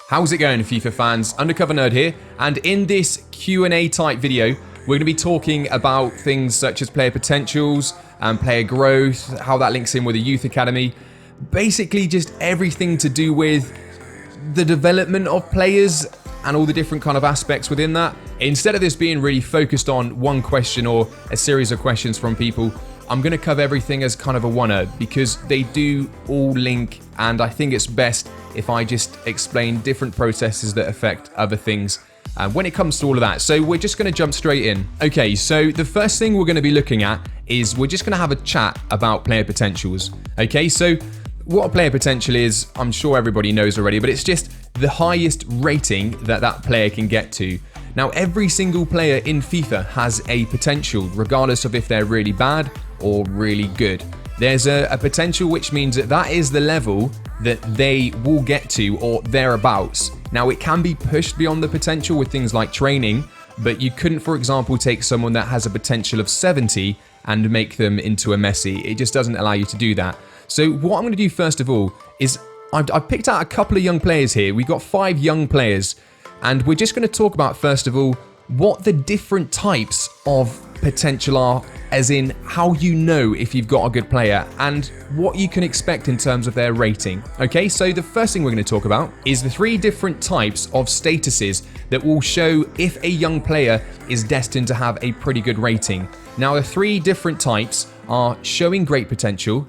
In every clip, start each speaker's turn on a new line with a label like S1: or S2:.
S1: How's it going, FIFA fans? Undercover Nerd here, and in this Q&A type video, we're going to be talking about things such as player potentials and player growth, how that links in with a youth academy, basically just everything to do with the development of players and all the different kind of aspects within that. Instead of this being really focused on one question or a series of questions from people, I'm going to cover everything as kind of a one-er because they do all link, and I think it's best if I just explain different processes that affect other things when it comes to all of that. So we're just going to jump straight in. Okay, so the first thing we're going to be looking at is we're just going to have a chat about player potentials. Okay, so what a player potential is, I'm sure everybody knows already, but it's just the highest rating that that player can get to. Now, every single player in FIFA has a potential, regardless of if they're really bad or really good. There's a potential, which means that that is the level that they will get to or thereabouts. Now, it can be pushed beyond the potential with things like training, but you couldn't, for example, take someone that has a potential of 70 and make them into a Messi. It just doesn't allow you to do that. So what I'm going to do first of all is I've picked out a couple of young players here. We've got 5 young players, and we're just going to talk about first of all what the different types of potential are, as in how you know if you've got a good player and what you can expect in terms of their rating. Okay, so the first thing we're going to talk about is the 3 different types of statuses that will show if a young player is destined to have a pretty good rating. Now, the 3 different types are showing great potential,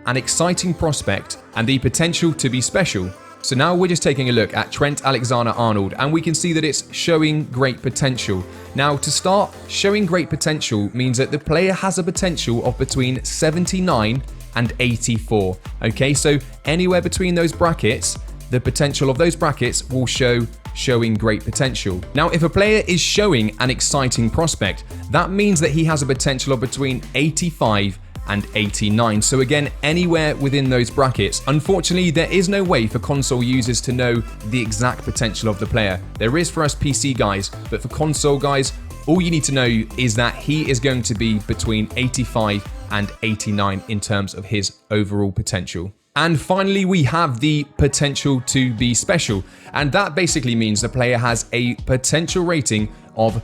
S1: an exciting prospect, and the potential to be special. So now we're just taking a look at Trent Alexander-Arnold, and we can see that it's showing great potential. Now, to start, showing great potential means that the player has a potential of between 79 and 84. Okay, so anywhere between those brackets, the potential of those brackets will show showing great potential. Now, if a player is showing an exciting prospect, that means that he has a potential of between 85 and 89. So again, anywhere within those brackets. Unfortunately, there is no way for console users to know the exact potential of the player. There is for us PC guys, but for console guys, all you need to know is that he is going to be between 85 and 89 in terms of his overall potential. And finally, we have the potential to be special. And that basically means the player has a potential rating of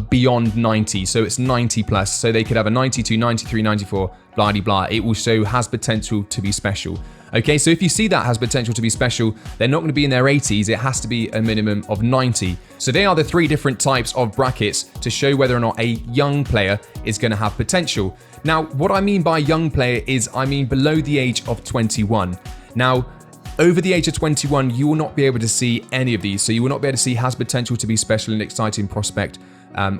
S1: beyond 90, so it's 90 plus, so they could have a 92, 93, 94, blah de blah. It will show has potential to be special. Okay, so if you see that has potential to be special, they're not going to be in their 80s, it has to be a minimum of 90. So they are the 3 different types of brackets to show whether or not a young player is going to have potential. Now, what I mean by young player is I mean below the age of 21. Now, over the age of 21, you will not be able to see any of these, so you will not be able to see has potential to be special and exciting prospect,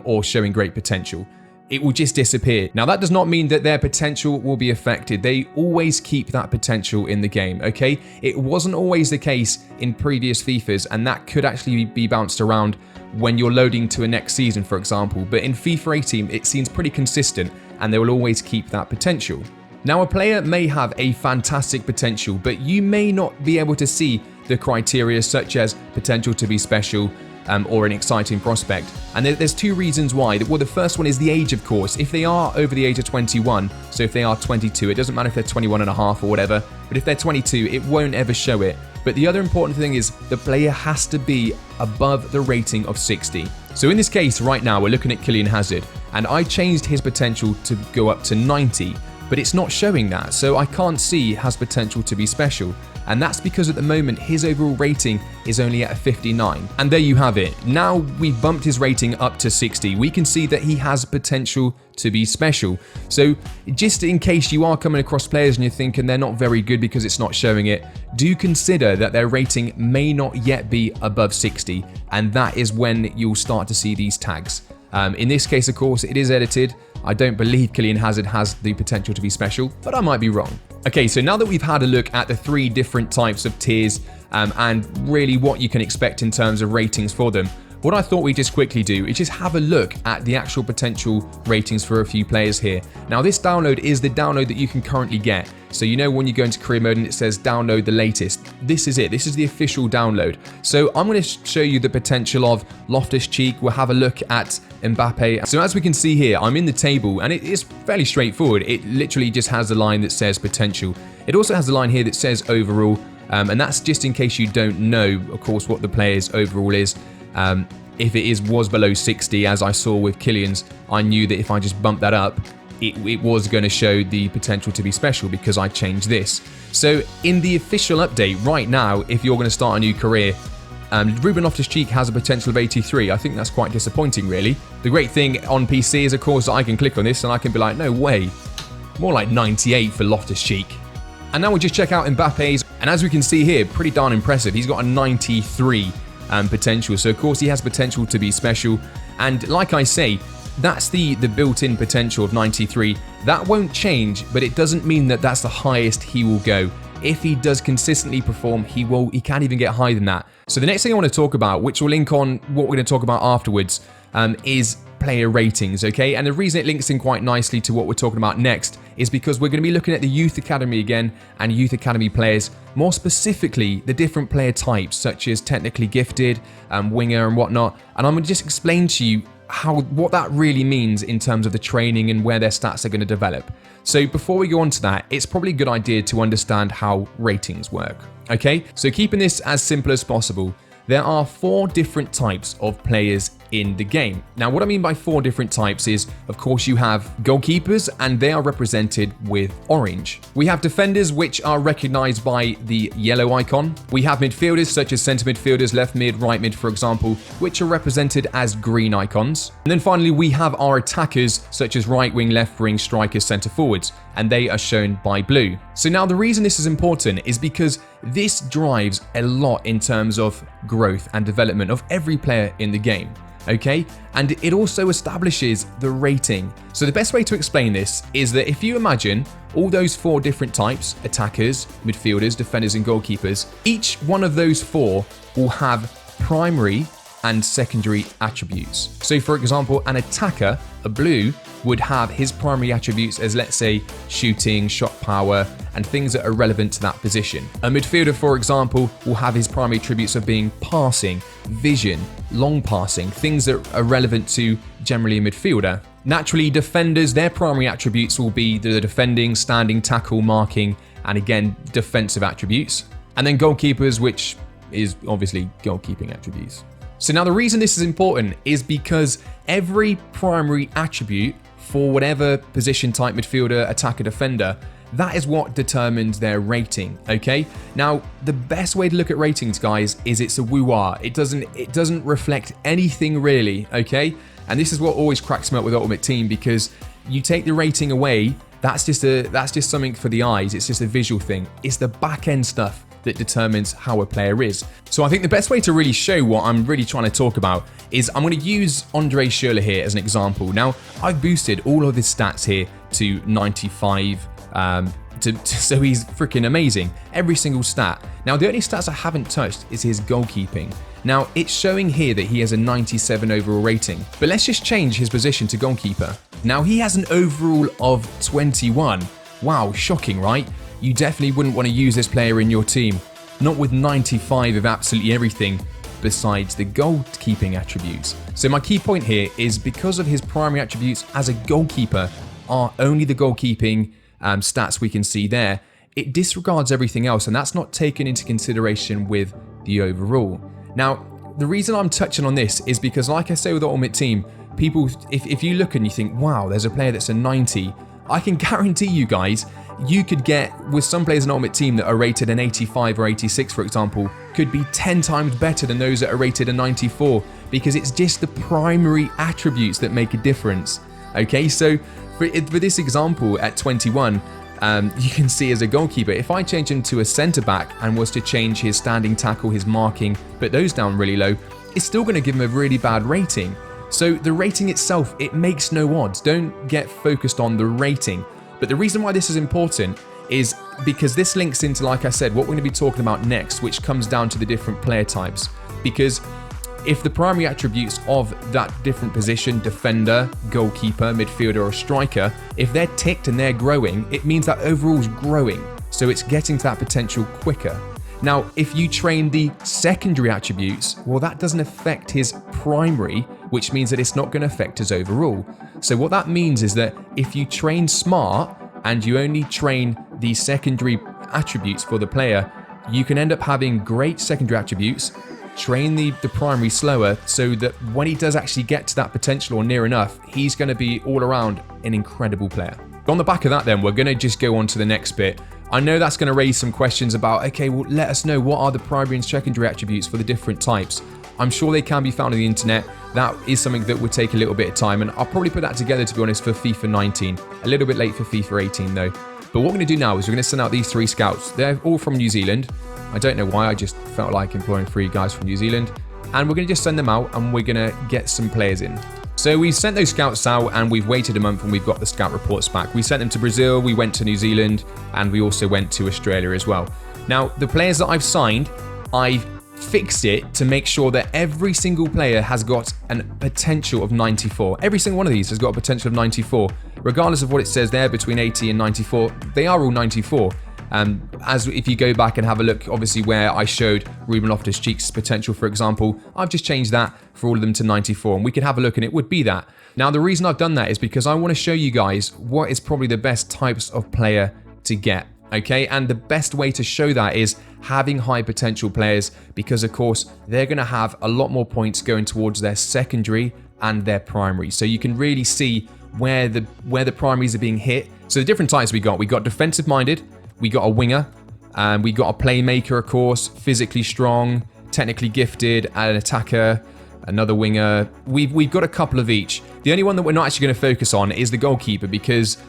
S1: or showing great potential. It will just disappear. Now, that does not mean that their potential will be affected. They always keep that potential in the game, okay? It wasn't always the case in previous FIFAs, and that could actually be bounced around when you're loading to a next season, for example. But in FIFA 18, it seems pretty consistent, and they will always keep that potential. Now, a player may have a fantastic potential, but you may not be able to see the criteria such as potential to be special, or an exciting prospect. And there's 2 reasons why. Well, the first one is the age, of course. If they are over the age of 21, so if they are 22, it doesn't matter if they're 21 and a half or whatever, but if they're 22, it won't ever show it. But the other important thing is the player has to be above the rating of 60. So in this case, right now, we're looking at Kylian Hazard, and I changed his potential to go up to 90, but it's not showing that, so I can't see has potential to be special. And that's because at the moment his overall rating is only at a 59. And there you have it. Now we've bumped his rating up to 60. We can see that he has potential to be special. So just in case you are coming across players and you're thinking they're not very good because it's not showing it, do consider that their rating may not yet be above 60. And that is when you'll start to see these tags. In this case, of course, it is edited. I don't believe Kylian Hazard has the potential to be special, but I might be wrong. Okay, so now that we've had a look at the 3 different types of tiers and really what you can expect in terms of ratings for them, what I thought we'd just quickly do is just have a look at the actual potential ratings for a few players here. Now, this download is the download that you can currently get. So you know when you go into Career Mode and it says download the latest, this is it. This is the official download. So I'm going to show you the potential of Loftus-Cheek. We'll have a look at Mbappe. So as we can see here, I'm in the table and it is fairly straightforward. It literally just has the line that says potential. It also has the line here that says overall. And that's just in case you don't know, of course, what the player's overall is. If it was below 60, as I saw with Killian's, I knew that if I just bumped that up, it was going to show the potential to be special because I changed this. So in the official update right now, if you're going to start a new career, Ruben Loftus-Cheek has a potential of 83. I think that's quite disappointing, really. The great thing on PC is, of course, that I can click on this and I can be like, no way. More like 98 for Loftus-Cheek. And now we'll just check out Mbappe's. And as we can see here, pretty darn impressive. He's got a 93 potential. So, of course, he has potential to be special. And like I say, that's the built-in potential of 93. That won't change, but it doesn't mean that that's the highest he will go. If he does consistently perform, he can even get higher than that. So the next thing I want to talk about, which will link on what we're going to talk about afterwards, is player ratings, okay? And the reason it links in quite nicely to what we're talking about next is because we're going to be looking at the Youth Academy again and Youth Academy players, more specifically the different player types such as technically gifted, winger and whatnot. And I'm going to just explain to you what that really means in terms of the training and where their stats are going to develop. So before we go on to that, it's probably a good idea to understand how ratings work, okay? So keeping this as simple as possible, there are 4 different types of players in the game. Now, what I mean by 4 different types is, of course, you have goalkeepers, and they are represented with orange. We have defenders, which are recognized by the yellow icon. We have midfielders, such as centre midfielders, left mid, right mid, for example, which are represented as green icons. And then finally, we have our attackers, such as right wing, left wing, strikers, centre forwards, and they are shown by blue. So now the reason this is important is because this drives a lot in terms of growth and development of every player in the game. Okay, and it also establishes the rating. So the best way to explain this is that if you imagine all those 4 different types, attackers, midfielders, defenders and goalkeepers, each one of those 4 will have primary and secondary attributes. So for example, an attacker, a blue, would have his primary attributes as, let's say, shooting, shot power, and things that are relevant to that position. A midfielder, for example, will have his primary attributes of being passing, vision, long passing, things that are relevant to generally a midfielder. Naturally, defenders, their primary attributes will be the defending, standing, tackle, marking, and again, defensive attributes. And then goalkeepers, which is obviously goalkeeping attributes. So now the reason this is important is because every primary attribute for whatever position type, midfielder, attacker, defender, that is what determines their rating, okay? Now, the best way to look at ratings, guys, is it's a woo-ah. It doesn't reflect anything really, okay? And this is what always cracks me up with Ultimate Team, because you take the rating away, that's just something for the eyes. It's just a visual thing. It's the back end stuff that determines how a player is. So I think the best way to really show what I'm really trying to talk about is I'm going to use Andre Schurrle here as an example. Now, I've boosted all of his stats here to 95, so he's freaking amazing. Every single stat. Now, the only stats I haven't touched is his goalkeeping. Now, it's showing here that he has a 97 overall rating, but let's just change his position to goalkeeper. Now, he has an overall of 21. Wow, shocking, right? You definitely wouldn't want to use this player in your team. Not with 95 of absolutely everything besides the goalkeeping attributes. So my key point here is because of his primary attributes as a goalkeeper are only the goalkeeping stats we can see there, it disregards everything else, and that's not taken into consideration with the overall. Now, the reason I'm touching on this is because, like I say with the Ultimate Team, people, if you look and you think, wow, there's a player that's a 90, I can guarantee you guys, you could get, with some players in Ultimate Team that are rated an 85 or 86, for example, could be 10 times better than those that are rated a 94, because it's just the primary attributes that make a difference. Okay, so for this example at 21, you can see as a goalkeeper, if I change him to a centre-back and was to change his standing tackle, his marking, put those down really low, it's still going to give him a really bad rating. So the rating itself, it makes no odds. Don't get focused on the rating. But the reason why this is important is because this links into, like I said, what we're going to be talking about next, which comes down to the different player types. Because if the primary attributes of that different position, defender, goalkeeper, midfielder, or striker, if they're ticked and they're growing, it means that overall's growing. So it's getting to that potential quicker. Now, if you train the secondary attributes, well, that doesn't affect his primary, which means that it's not going to affect his overall. So what that means is that if you train smart and you only train the secondary attributes for the player, you can end up having great secondary attributes, train the primary slower, so that when he does actually get to that potential or near enough, he's going to be all around an incredible player. On the back of that then, we're going to just go on to the next bit. I know that's going to raise some questions about, okay, well, let us know what are the primary and secondary attributes for the different types. I'm sure they can be found on the internet. That is something that would take a little bit of time, and I'll probably put that together, to be honest, for FIFA 19. A little bit late for FIFA 18 though. But what we're going to do now is we're going to send out these 3 scouts. They're all from New Zealand. I don't know why, I just felt like employing 3 guys from New Zealand. And we're going to just send them out and we're going to get some players in. So we've sent those scouts out and we've waited a month and we've got the scout reports back. We sent them to Brazil, we went to New Zealand, and we also went to Australia as well. Now, the players that I've signed, I've fixed it to make sure that every single player has got a potential of 94. Every single one of these has got a potential of 94. Regardless of what it says there, between 80 and 94, they are all 94. As if you go back and have a look, obviously where I showed Ruben Loftus-Cheek's potential, for example, I've just changed that for all of them to 94, and we could have a look and it would be that. Now, the reason I've done that is because I want to show you guys what is probably the best types of player to get, okay? And the best way to show that is having high potential players, because of course, they're going to have a lot more points going towards their secondary and their primary. So you can really see where the primaries are being hit. So the different types we got defensive minded, we got a winger, we got a playmaker, of course, physically strong, technically gifted, an attacker, another winger. We've got a couple of each. The only one that we're not actually going to focus on is the goalkeeper, because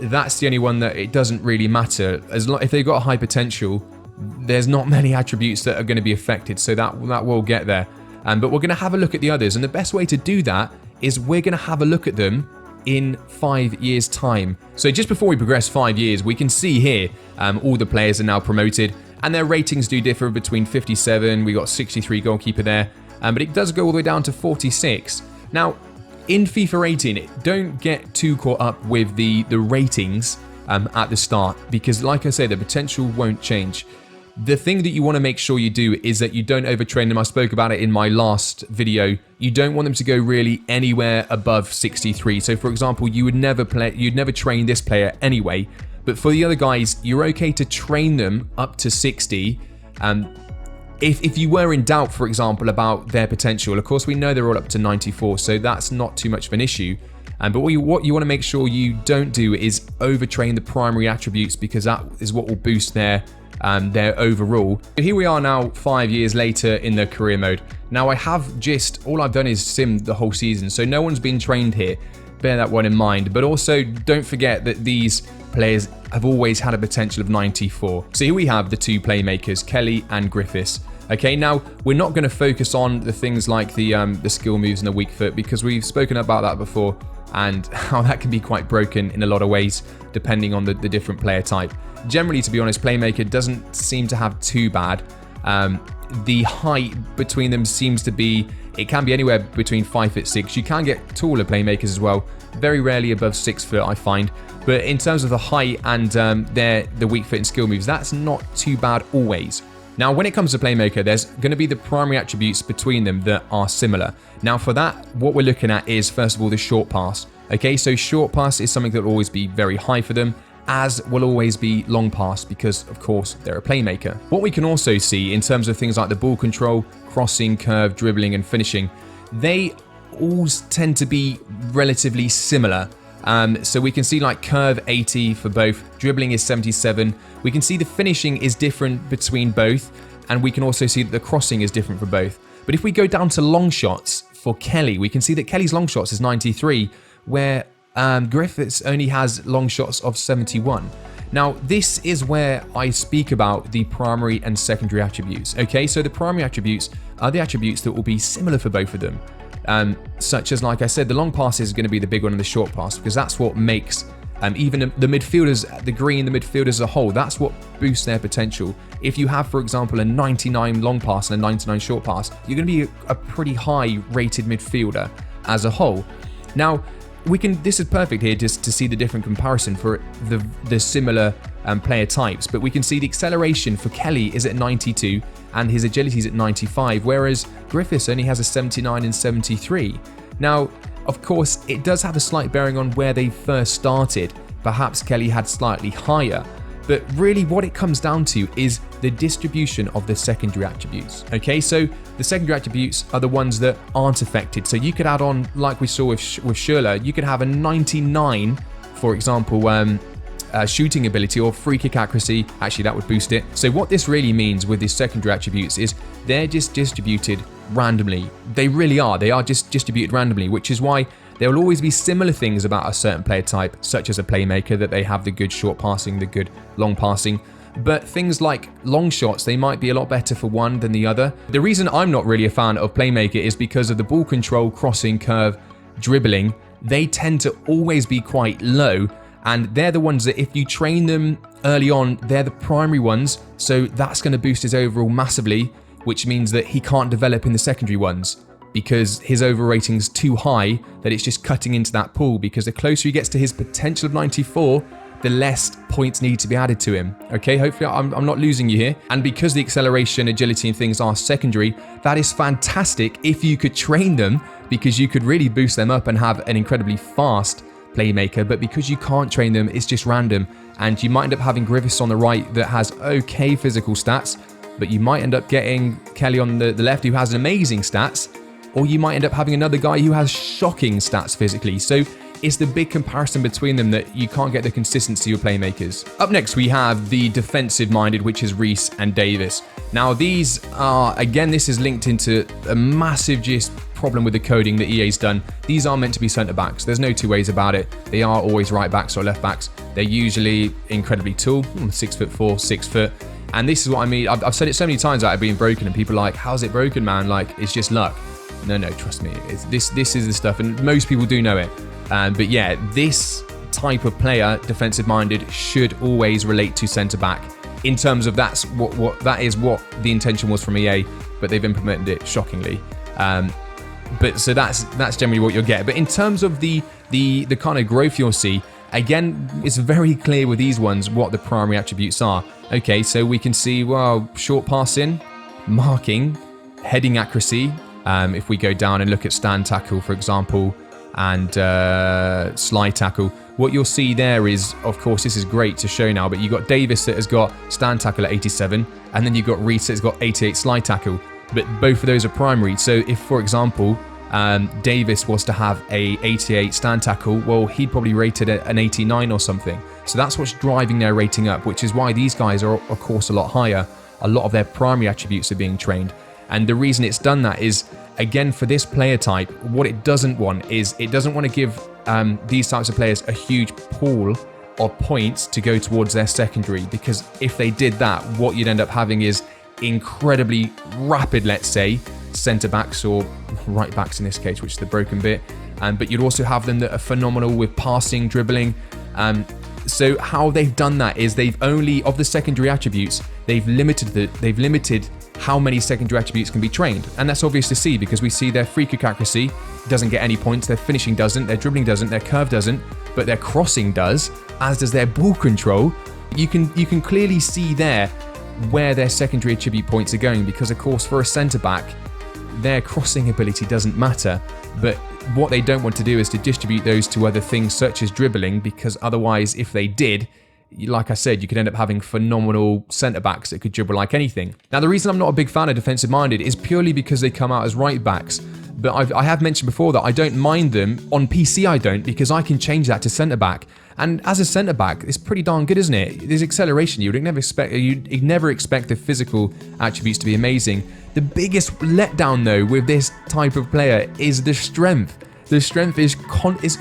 S1: that's the only one that it doesn't really matter. If they've got a high potential, there's not many attributes that are going to be affected, so that will get there. But we're going to have a look at the others, and the best way to do that is we're going to have a look at them in 5 years' time. So just before we progress 5 years, we can see here all the players are now promoted, and their ratings do differ between 57, we got 63 goalkeeper there, but it does go all the way down to 46. Now, in FIFA 18, don't get too caught up with the ratings at the start, because like I say, the potential won't change. The thing that you want to make sure you do is that you don't overtrain them. I spoke about it in my last video. You don't want them to go really anywhere above 63. So for example, you'd never train this player anyway, but for the other guys, you're okay to train them up to 60. If you were in doubt, for example, about their potential, of course we know they're all up to 94, so that's not too much of an issue. But what you want to make sure you don't do is overtrain the primary attributes, because that is what will boost their overall. Here we are now 5 years later in the career mode. Now all I've done is sim the whole season, so no one's been trained here. Bear that one in mind. But also don't forget that these players have always had a potential of 94. So here we have the 2 playmakers, Kelly and Griffiths. Okay, now we're not going to focus on the things like the skill moves and the weak foot, because we've spoken about that before and how that can be quite broken in a lot of ways depending on the different player type. Generally, to be honest, playmaker doesn't seem to have too bad. The height between them seems to be, it can be anywhere between 5'6". You can get taller playmakers as well, very rarely above 6 foot, I find. But in terms of the height and the weak foot and skill moves, that's not too bad always. Now, when it comes to playmaker, there's going to be the primary attributes between them that are similar. Now, for that, what we're looking at is, first of all, the short pass. Okay, so short pass is something that will always be very high for them, as will always be long pass, because, of course, they're a playmaker. What we can also see in terms of things like the ball control, crossing, curve, dribbling, and finishing, they all tend to be relatively similar. So we can see like curve 80 for both, dribbling is 77. We can see the finishing is different between both, and we can also see that the crossing is different for both. But if we go down to long shots for Kelly, we can see that Kelly's long shots is 93, where Griffiths only has long shots of 71. Now, this is where I speak about the primary and secondary attributes. Okay, so the primary attributes are the attributes that will be similar for both of them. Such as, like I said, the long pass is going to be the big one and the short pass, because that's what makes even the midfielders, the midfielders as a whole, that's what boosts their potential. If you have, for example, a 99 long pass and a 99 short pass, you're going to be a pretty high rated midfielder as a whole. Now, this is perfect here just to see the different comparison for the similar player types, but we can see the acceleration for Kelly is at 92 and his agility is at 95, whereas Griffiths only has a 79 and 73. Now, of course, it does have a slight bearing on where they first started. Perhaps Kelly had slightly higher, But really what it comes down to is the distribution of the secondary attributes. Okay, so the secondary attributes are the ones that aren't affected. So you could add on, like we saw with Schurrle, you could have a 99, for example, shooting ability or free kick accuracy. Actually, that would boost it. So what this really means with these secondary attributes is they're just distributed randomly. They really are. They are just distributed randomly, which is why there will always be similar things about a certain player type, such as a playmaker, that they have the good short passing, the good long passing. But things like long shots, they might be a lot better for one than the other. The reason I'm not really a fan of playmaker is because of the ball control, crossing, curve, dribbling. They tend to always be quite low, and they're the ones that if you train them early on, they're the primary ones. So that's going to boost his overall massively, which means that he can't develop in the secondary ones, because his overrating's too high that it's just cutting into that pool, because the closer he gets to his potential of 94, the less points need to be added to him. Okay, hopefully I'm not losing you here. And because the acceleration, agility and things are secondary, that is fantastic if you could train them, because you could really boost them up and have an incredibly fast playmaker. But because you can't train them, it's just random. And you might end up having Griffiths on the right that has okay physical stats, but you might end up getting Kelly on the left who has amazing stats, or you might end up having another guy who has shocking stats physically. So it's the big comparison between them that you can't get the consistency of playmakers. Up next, we have the defensive-minded, which is Reece and Davis. Now, these are, again, this is linked into a massive just problem with the coding that EA's done. These are meant to be centre-backs. There's no two ways about it. They are always right-backs or left-backs. They're usually incredibly tall, 6'4", 6 foot. And this is what I mean. I've said it so many times about it being broken, and people are like, how's it broken, man? Like, it's just luck. No, trust me. This is the stuff, and most people do know it. But yeah, this type of player, defensive-minded, should always relate to centre-back. In terms of that is what the intention was from EA, but they've implemented it shockingly. But so that's generally what you'll get. But in terms of the kind of growth you'll see, again, it's very clear with these ones what the primary attributes are. Okay, so we can see, well, short passing, marking, heading accuracy. If we go down and look at stand tackle, for example, and slide tackle, what you'll see there is, of course, this is great to show now, but you've got Davis that has got stand tackle at 87, and then you've got Reece that's got 88 slide tackle, but both of those are primary. So if, for example, Davis was to have a 88 stand tackle, well, he'd probably rate it at an 89 or something. So that's what's driving their rating up, which is why these guys are, of course, a lot higher. A lot of their primary attributes are being trained. And the reason it's done that is, again, for this player type, what it doesn't want is it doesn't want to give these types of players a huge pool of points to go towards their secondary, because if they did that, what you'd end up having is incredibly rapid, let's say, centre-backs or right-backs in this case, which is the broken bit. But you'd also have them that are phenomenal with passing, dribbling. So how they've done that is they've only, of the secondary attributes, they've limited how many secondary attributes can be trained. And that's obvious to see, because we see their free kick accuracy doesn't get any points, their finishing doesn't, their dribbling doesn't, their curve doesn't, but their crossing does, as does their ball control. You can clearly see there where their secondary attribute points are going, because of course for a centre-back, their crossing ability doesn't matter, but what they don't want to do is to distribute those to other things such as dribbling, because otherwise, if they did, like I said, you could end up having phenomenal centre-backs that could dribble like anything. Now, the reason I'm not a big fan of defensive-minded is purely because they come out as right-backs. But I have mentioned before that I don't mind them. On PC, I don't, because I can change that to centre-back. And as a centre-back, it's pretty darn good, isn't it? There's acceleration. You'd never expect the physical attributes to be amazing. The biggest letdown, though, with this type of player is the strength. The strength is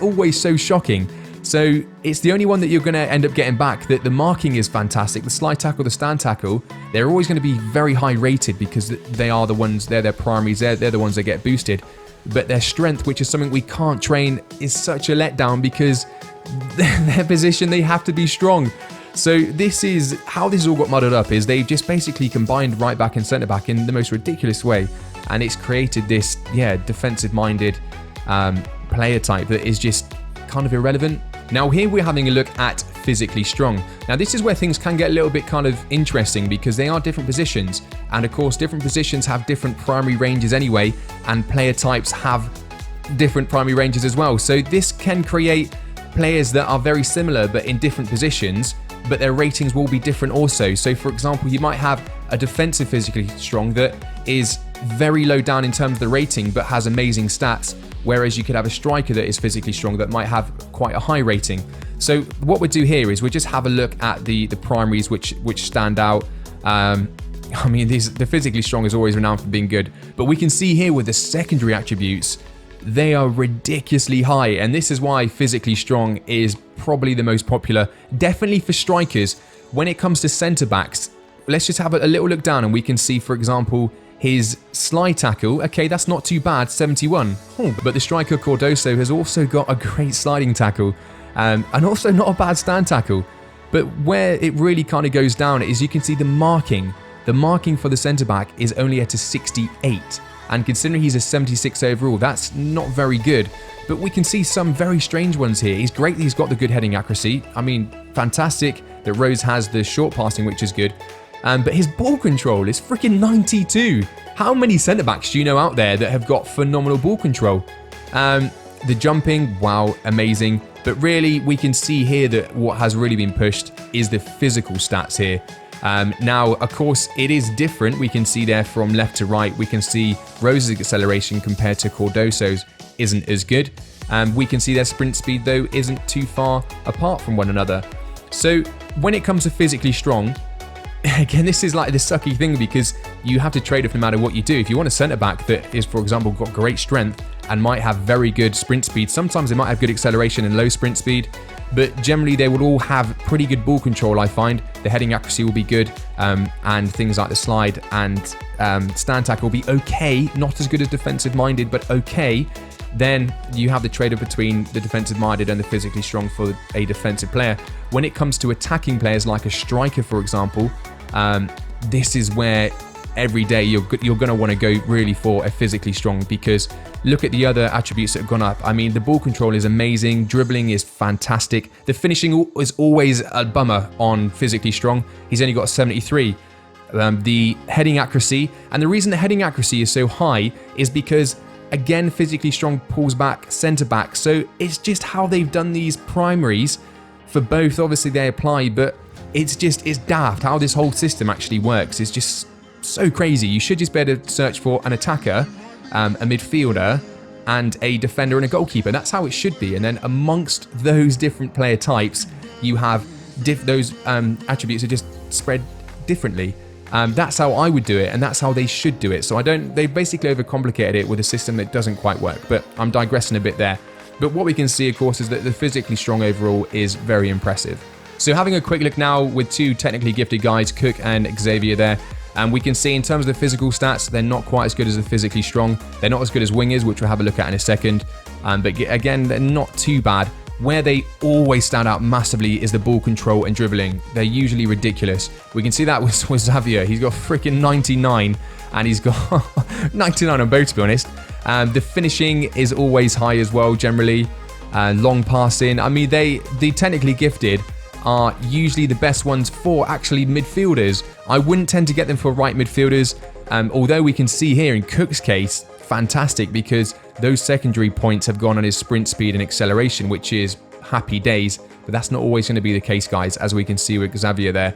S1: always so shocking. So it's the only one that you're going to end up getting back. That the marking is fantastic. The slide tackle, the stand tackle, they're always going to be very high rated, because they are the ones, they're their primaries, they're the ones that get boosted. But their strength, which is something we can't train, is such a letdown, because their position, they have to be strong. So this is how this all got muddled up, is they've just basically combined right back and centre back in the most ridiculous way. And it's created this, defensive minded player type that is just kind of irrelevant. Now here we're having a look at physically strong. Now this is where things can get a little bit kind of interesting, because they are different positions, and of course different positions have different primary ranges anyway, and player types have different primary ranges as well. So this can create players that are very similar but in different positions, but their ratings will be different also. So for example, you might have a defensive physically strong that is very low down in terms of the rating, but has amazing stats, whereas you could have a striker that is physically strong that might have quite a high rating. So what we'll do here is we'll just have a look at the primaries which stand out. I mean, the physically strong is always renowned for being good, but we can see here with the secondary attributes, they are ridiculously high, and this is why physically strong is probably the most popular, definitely for strikers. When it comes to centre backs, let's just have a little look down and we can see, for example, his slide tackle. Okay, that's not too bad, 71. But the striker Cardoso has also got a great sliding tackle, and also not a bad stand tackle. But where it really kind of goes down is you can see the marking. The marking for the centre back is only at a 68. And considering he's a 76 overall, that's not very good. But we can see some very strange ones here. He's great that he's got the good heading accuracy. I mean, fantastic that Rose has the short passing, which is good. But his ball control is freaking 92. How many centre-backs do you know out there that have got phenomenal ball control? The jumping, wow, amazing. But really, we can see here that what has really been pushed is the physical stats here. Now, of course, it is different. We can see there from left to right, we can see Rose's acceleration compared to Cardoso's isn't as good. We can see their sprint speed, though, isn't too far apart from one another. So when it comes to physically strong, again, this is like the sucky thing because you have to trade off no matter what you do. If you want a centre-back that is, for example, got great strength and might have very good sprint speed, sometimes they might have good acceleration and low sprint speed, but generally they will all have pretty good ball control, I find. The heading accuracy will be good, and things like the slide and stand tackle will be okay, not as good as defensive-minded, but okay. Then you have the trade-off between the defensive-minded and the physically strong for a defensive player. When it comes to attacking players like a striker, for example, this is where every day you're going to want to go really for a physically strong, because look at the other attributes that have gone up. I mean, the ball control is amazing, dribbling is fantastic, the finishing is always a bummer on physically strong. He's only got 73. The heading accuracy, and the reason the heading accuracy is so high is because, again, physically strong pulls back centre back. So it's just how they've done these primaries for both. Obviously they apply, but it's daft how this whole system actually works. It's just so crazy. You should just be able to search for an attacker, a midfielder, and a defender and a goalkeeper. That's how it should be. And then amongst those different player types, you have those attributes are just spread differently. That's how I would do it, and that's how they should do it. So they basically overcomplicated it with a system that doesn't quite work, but I'm digressing a bit there. But what we can see, of course, is that the physically strong overall is very impressive. So having a quick look now with two technically gifted guys, Cook and Xavier there, and we can see in terms of the physical stats, they're not quite as good as the physically strong. They're not as good as wingers, which we'll have a look at in a second. But again, they're not too bad. Where they always stand out massively is the ball control and dribbling. They're usually ridiculous. We can see that with Xavier. He's got freaking 99, and he's got 99 on both, to be honest. The finishing is always high as well, generally. Long passing. I mean, the technically gifted are usually the best ones for actually midfielders. I wouldn't tend to get them for right midfielders, although we can see here in Cook's case, fantastic, because those secondary points have gone on his sprint speed and acceleration, which is happy days. But that's not always going to be the case, guys, as we can see with Xavier there.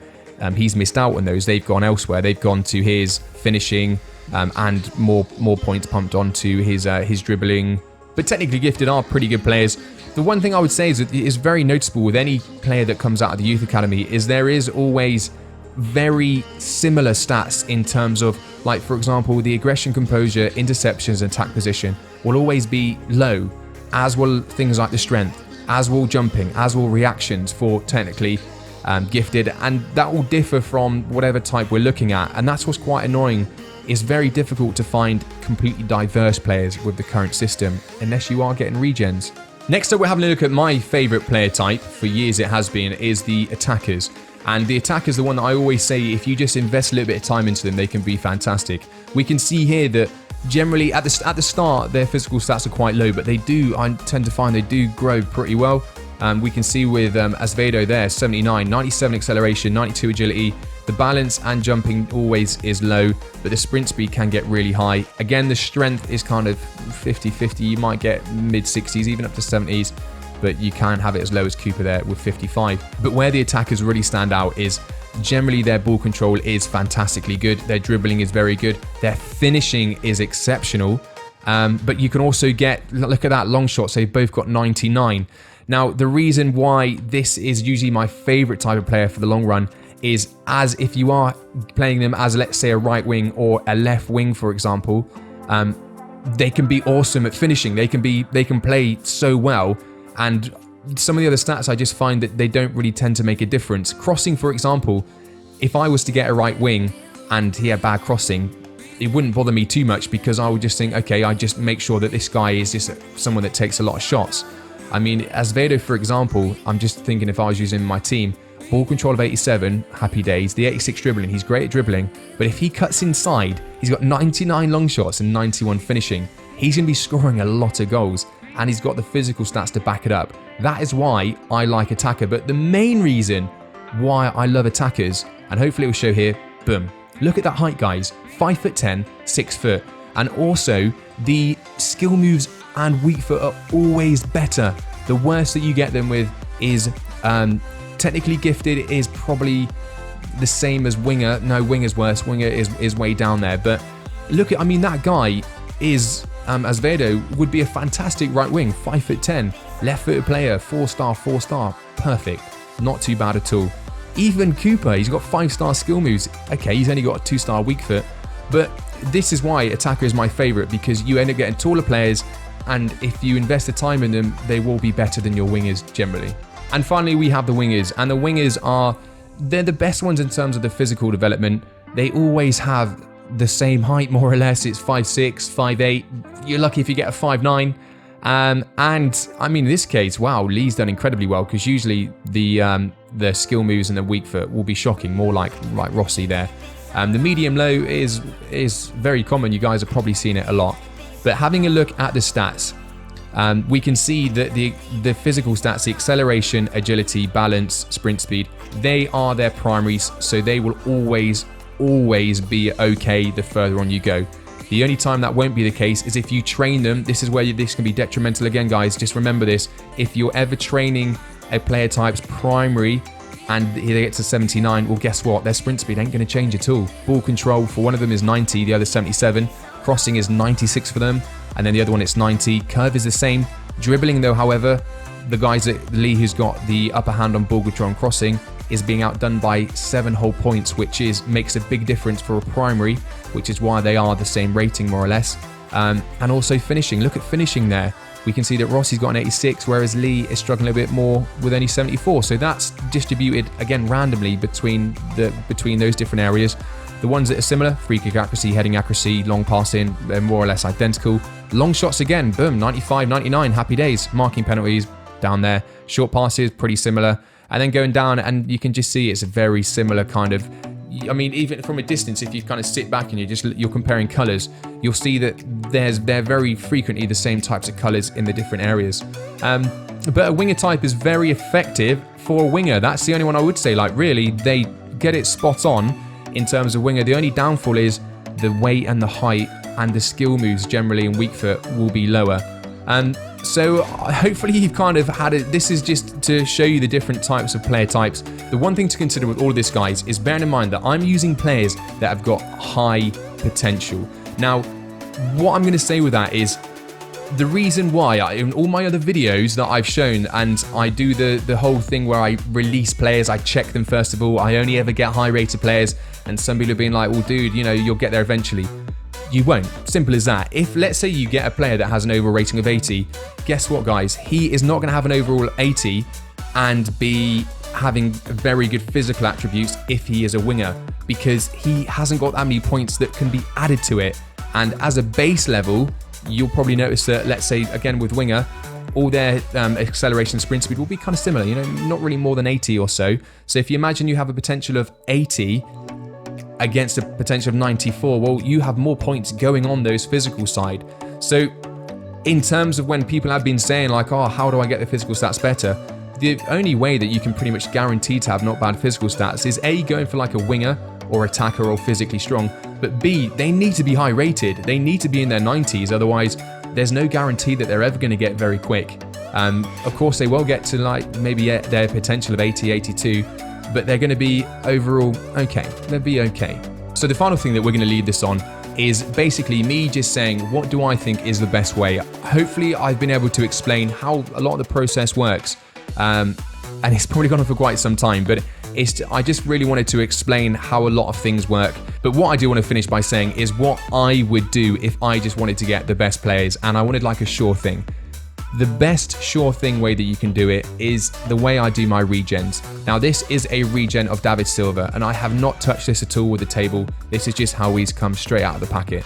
S1: He's missed out on those. They've gone elsewhere. They've gone to his finishing and more points pumped onto his dribbling. But technically gifted are pretty good players. The one thing I would say is very noticeable with any player that comes out of the youth academy is there is always very similar stats in terms of, like, for example, the aggression, composure, interceptions, and attack position will always be low, as will things like the strength, as will jumping, as will reactions for technically gifted, and that will differ from whatever type we're looking at, and that's what's quite annoying. It's very difficult to find completely diverse players with the current system, unless you are getting regens. Next up, we're having a look at my favourite player type, for years it has been, is the attackers. And the attackers, the one that I always say, if you just invest a little bit of time into them, they can be fantastic. We can see here that generally at the start, their physical stats are quite low, but I tend to find they do grow pretty well. We can see with Azevedo there, 79, 97 acceleration, 92 agility. The balance and jumping always is low, but the sprint speed can get really high. Again, the strength is kind of 50-50. You might get mid-60s, even up to 70s. but you can have it as low as Cooper there with 55. But where the attackers really stand out is generally their ball control is fantastically good, their dribbling is very good, their finishing is exceptional, but you can also get, look at that, long shots, they've both got 99. Now, the reason why this is usually my favorite type of player for the long run is as if you are playing them as, let's say, a right wing or a left wing, for example, they can be awesome at finishing. They can play so well, and some of the other stats I just find that they don't really tend to make a difference. Crossing, for example, if I was to get a right wing and he had bad crossing, it wouldn't bother me too much because I would just think, okay, I just make sure that this guy is just someone that takes a lot of shots. I mean, Azevedo, for example, I'm just thinking if I was using my team, ball control of 87, happy days. The 86 dribbling, he's great at dribbling. But if he cuts inside, he's got 99 long shots and 91 finishing. He's going to be scoring a lot of goals, and he's got the physical stats to back it up. That is why I like attacker. But the main reason why I love attackers, and hopefully it will show here, boom. Look at that height, guys. 5'10", 6 foot. And also, the skill moves and weak foot are always better. The worst that you get them with is technically gifted is probably the same as winger. No, winger's worse. Winger is way down there. But look at, I mean, that guy is, Azevedo would be a fantastic right wing. 5'10", left-footed player, 4-star, perfect. Not too bad at all. Even Cooper, he's got 5-star skill moves. Okay, he's only got a 2-star weak foot. But this is why attacker is my favorite, because you end up getting taller players, and if you invest the time in them, they will be better than your wingers generally. And finally, we have the wingers, and the wingers they're the best ones in terms of the physical development. They always have the same height, more or less. It's 5'6", 5'8". You're lucky if you get a 5'9". And I mean, in this case, wow, Lee's done incredibly well, because usually the skill moves and the weak foot will be shocking, more like Rossi there. The medium low is very common. You guys have probably seen it a lot. But having a look at the stats, we can see that the physical stats, the acceleration, agility, balance, sprint speed, they are their primaries, so they will always be okay the further on you go. The only time that won't be the case is if you train them. This is where this can be detrimental again, guys. Just remember this. If you're ever training a player type's primary and they get to 79, well, guess what? Their sprint speed ain't going to change at all. Ball control for one of them is 90, the other 77. Crossing is 96 for them, and then the other one it's 90. Curve is the same. Dribbling, though, however, the guys at Lee who's got the upper hand on ball control and crossing is being outdone by 7 whole points, which makes a big difference for a primary, which is why they are the same rating, more or less. And also finishing. Look at finishing there. We can see that Rossi's got an 86, whereas Lee is struggling a bit more with only 74. So that's distributed, again, randomly between those different areas. The ones that are similar, free kick accuracy, heading accuracy, long passing, they're more or less identical. Long shots again, boom, 95, 99, happy days. Marking penalties, down there. Short passes, pretty similar. And then going down, and you can just see it's a very similar kind of, I mean, even from a distance, if you kind of sit back and you're comparing colours, you'll see that they're very frequently the same types of colours in the different areas. But a winger type is very effective for a winger. That's the only one I would say, like, really, they get it spot on in terms of winger. The only downfall is the weight and the height, and the skill moves generally in weak foot will be lower. So hopefully you've kind of had it. This is just to show you the different types of player types. The one thing to consider with all of this, guys, is bearing in mind that I'm using players that have got high potential. Now, what I'm going to say with that is the reason why in all my other videos that I've shown, and I do the whole thing where I release players, I check them first of all. I only ever get high rated players, and some people have been like, well, dude, you know, you'll get there eventually. You won't. Simple as that. If, let's say, you get a player that has an overall rating of 80, guess what, guys? He is not going to have an overall 80 and be having very good physical attributes if he is a winger, because he hasn't got that many points that can be added to it. And as a base level, you'll probably notice that, let's say, again with winger, all their acceleration sprint speed will be kind of similar, you know, not really more than 80 or so. So if you imagine you have a potential of 80 against a potential of 94, well, you have more points going on those physical side. So in terms of when people have been saying like, oh, how do I get the physical stats better? The only way that you can pretty much guarantee to have not bad physical stats is A, going for like a winger or attacker or physically strong, but B, they need to be high rated. They need to be in their 90s, otherwise there's no guarantee that they're ever going to get very quick. Of course, they will get to like maybe their potential of 80, 82, but they're going to be overall okay. They'll be okay. So the final thing that we're going to lead this on is basically me just saying, what do I think is the best way? Hopefully I've been able to explain how a lot of the process works. And it's probably gone on for quite some time, but I just really wanted to explain how a lot of things work. But what I do want to finish by saying is what I would do if I just wanted to get the best players and I wanted like a sure thing. The best sure thing way that you can do it is the way I do my regens. Now this is a regen of David Silva and I have not touched this at all with the table. This is just how he's come straight out of the packet.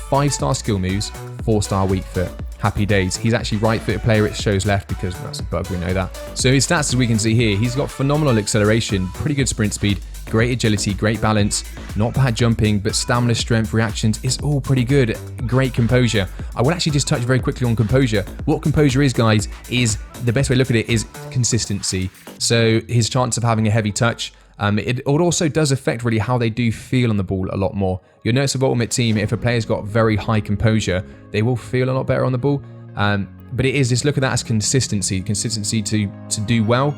S1: 5-star skill moves, 4-star weak foot. Happy days. He's actually right-footed player, it shows left because that's a bug, we know that. So his stats, as we can see here, he's got phenomenal acceleration, pretty good sprint speed, great agility, great balance, not bad jumping, but stamina, strength, reactions is all pretty good. Great composure. I will actually just touch very quickly on composure. What composure is, guys, is the best way to look at it is consistency. So his chance of having a heavy touch, it also does affect really how they do feel on the ball a lot more. You'll notice with Ultimate Team, if a player's got very high composure, they will feel a lot better on the ball. But it is just look at that as consistency to do well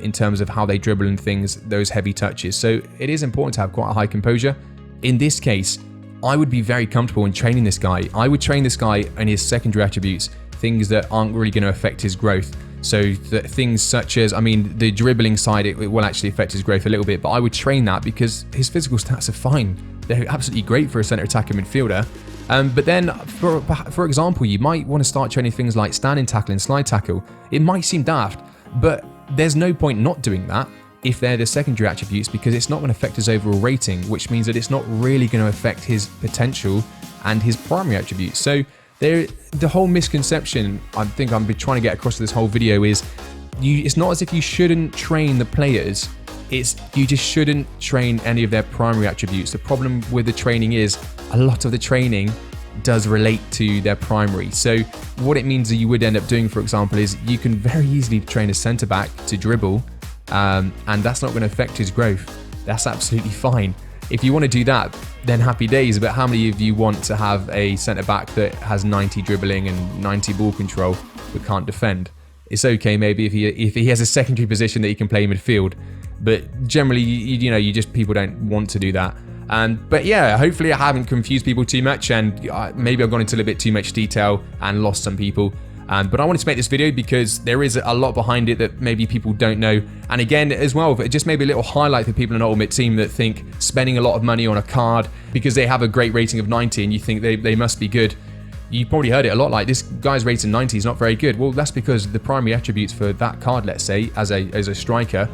S1: in terms of how they dribble and things, those heavy touches. So it is important to have quite a high composure. In this case, I would be very comfortable in training this guy. I would train this guy in his secondary attributes, things that aren't really going to affect his growth. So that things such as, I mean, the dribbling side, it will actually affect his growth a little bit, but I would train that because his physical stats are fine. They're absolutely great for a centre attacker midfielder. But then, for example, you might want to start training things like standing tackle and slide tackle. It might seem daft, but there's no point not doing that if they're the secondary attributes because it's not going to affect his overall rating, which means that it's not really going to affect his potential and his primary attributes. So the whole misconception I think I'm trying to get across to this whole video is it's not as if you shouldn't train the players, you just shouldn't train any of their primary attributes. The problem with the training is a lot of the training does relate to their primary. So what it means that you would end up doing, for example, is you can very easily train a centre back to dribble and that's not going to affect his growth. That's absolutely fine. If you want to do that, then happy days, but how many of you want to have a centre-back that has 90 dribbling and 90 ball control but can't defend? It's okay maybe if he has a secondary position that he can play midfield, but generally, you just people don't want to do that. But yeah, hopefully I haven't confused people too much and maybe I've gone into a little bit too much detail and lost some people. But I wanted to make this video because there is a lot behind it that maybe people don't know. And again, as well, just maybe a little highlight for people in an Ultimate Team that think spending a lot of money on a card because they have a great rating of 90 and you think they must be good. You probably heard it a lot like, this guy's rating 90 is not very good. Well, that's because the primary attributes for that card, let's say, as a striker,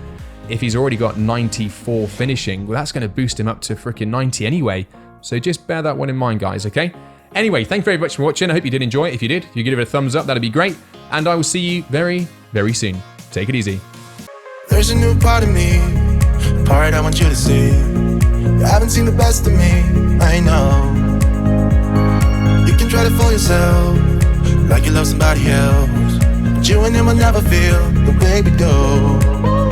S1: if he's already got 94 finishing, well, that's going to boost him up to freaking 90 anyway. So just bear that one in mind, guys, okay? Anyway, thank you very much for watching. I hope you did enjoy it. If you did, if you give it a thumbs up, that'd be great. And I will see you very, very soon. Take it easy.
S2: There's a new part of me, a part I want you to see. You haven't seen the best of me, I know. You can try to fool yourself, like you love somebody else, but you and him will never feel the way we do.